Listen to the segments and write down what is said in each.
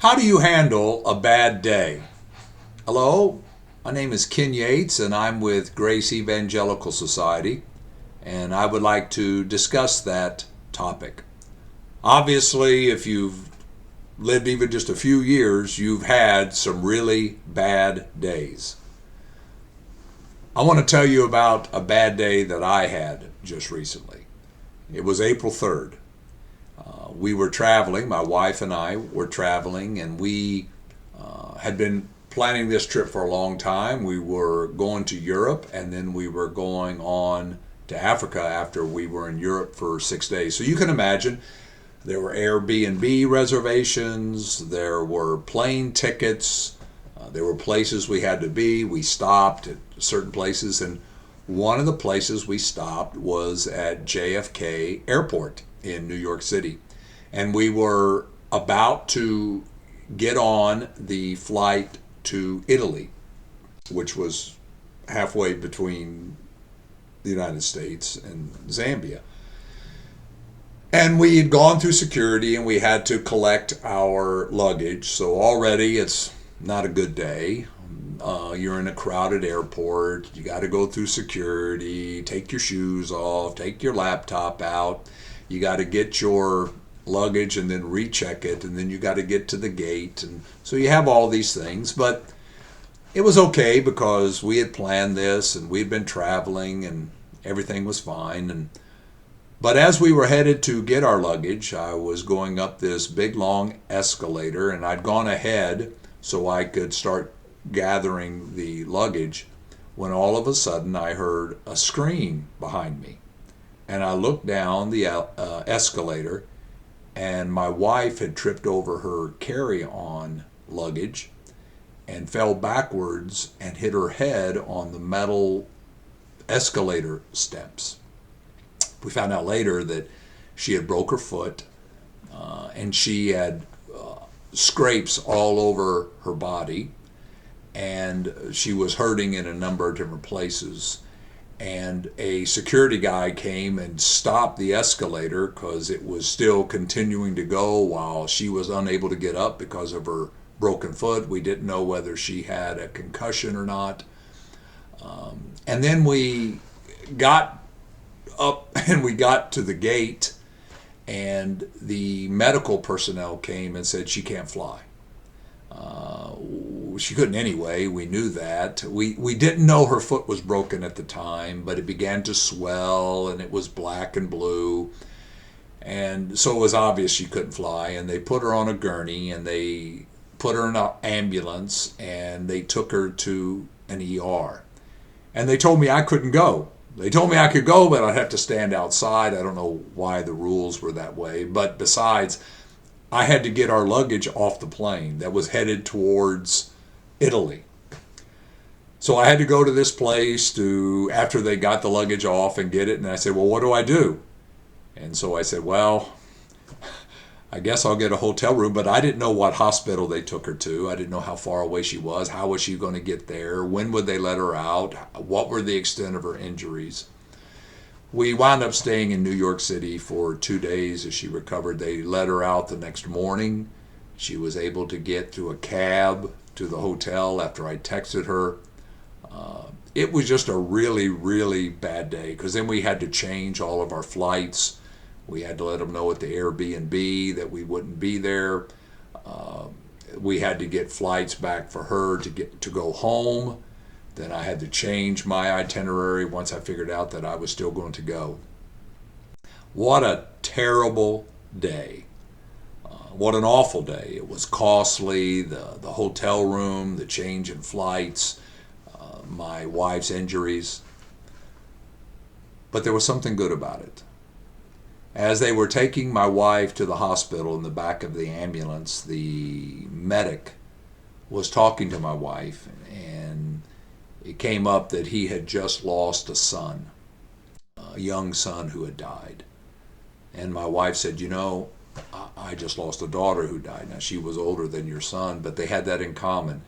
How do you handle a bad day? Hello, my name is Ken Yates, and I'm with Grace Evangelical Society, and I would like to discuss that topic. Obviously, if you've lived even just a few years, you've had some really bad days. I want to tell you about a bad day that I had just recently. It was April 3rd. We were traveling, my wife and I were traveling, and we had been planning this trip for a long time. We were going to Europe, and then we were going on to Africa after we were in Europe for 6 days. So you can imagine there were Airbnb reservations, there were plane tickets, there were places we had to be. We stopped at certain places, and one of the places we stopped was at JFK Airport in New York City. And we were about to get on the flight to Italy, which was halfway between the United States and Zambia. And we had gone through security and we had to collect our luggage. So already it's not a good day. You're in a crowded airport. You got to go through security, take your shoes off, take your laptop out. You got to get your luggage and then recheck it, and then you got to get to the gate. And so you have all these things, but it was okay because we had planned this and we'd been traveling and everything was fine. But as we were headed to get our luggage, I was going up this big long escalator, and I'd gone ahead so I could start gathering the luggage when all of a sudden I heard a scream behind me. And I looked down the escalator, and my wife had tripped over her carry-on luggage and fell backwards and hit her head on the metal escalator steps. We found out later that she had broke her foot, and she had scrapes all over her body, and she was hurting in a number of different places. And a security guy came and stopped the escalator because it was still continuing to go while she was unable to get up because of her broken foot. We didn't know whether she had a concussion or not. And then we got up and we got to the gate, and the medical personnel came and said she can't fly. She couldn't anyway. We knew that. We didn't know her foot was broken at the time, but it began to swell and it was black and blue. And so it was obvious she couldn't fly. And they put her on a gurney and they put her in an ambulance and they took her to an ER. And they told me I couldn't go. They told me I could go, but I'd have to stand outside. I don't know why the rules were that way. But besides, I had to get our luggage off the plane that was headed towards Italy. So I had to go to this place after they got the luggage off and get it. And I said, well, what do I do? And so I said, well, I guess I'll get a hotel room. But I didn't know what hospital they took her to. I didn't know how far away she was. How was she going to get there? When would they let her out? What were the extent of her injuries? We wound up staying in New York City for 2 days as she recovered. They let her out the next morning. She was able to get to a cab to the hotel after I texted her. It was just a really, really bad day because then we had to change all of our flights. We had to let them know at the Airbnb that we wouldn't be there. We had to get flights back for her to go home. Then I had to change my itinerary once I figured out that I was still going to go. What a terrible day. What an awful day. It was costly, the hotel room, the change in flights, my wife's injuries. But there was something good about it. As they were taking my wife to the hospital in the back of the ambulance, the medic was talking to my wife, and it came up that he had just lost a son, a young son who had died. And my wife said, I just lost a daughter who died. Now, she was older than your son, but they had that in common.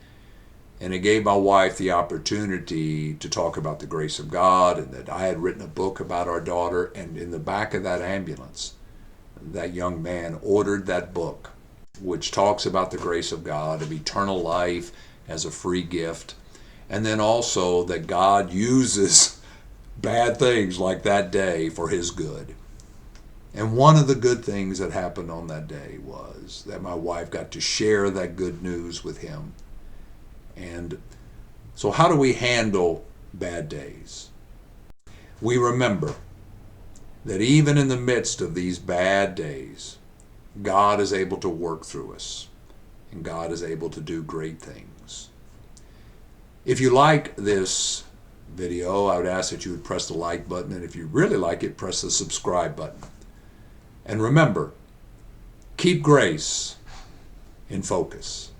And it gave my wife the opportunity to talk about the grace of God, and that I had written a book about our daughter. And in the back of that ambulance, that young man ordered that book which talks about the grace of God, of eternal life as a free gift, and then also that God uses bad things like that day for his good. And one of the good things that happened on that day was that my wife got to share that good news with him. And so how do we handle bad days? We remember that even in the midst of these bad days, God is able to work through us, and God is able to do great things. If you like this video, I would ask that you would press the like button, and if you really like it, press the subscribe button. And remember, keep grace in focus.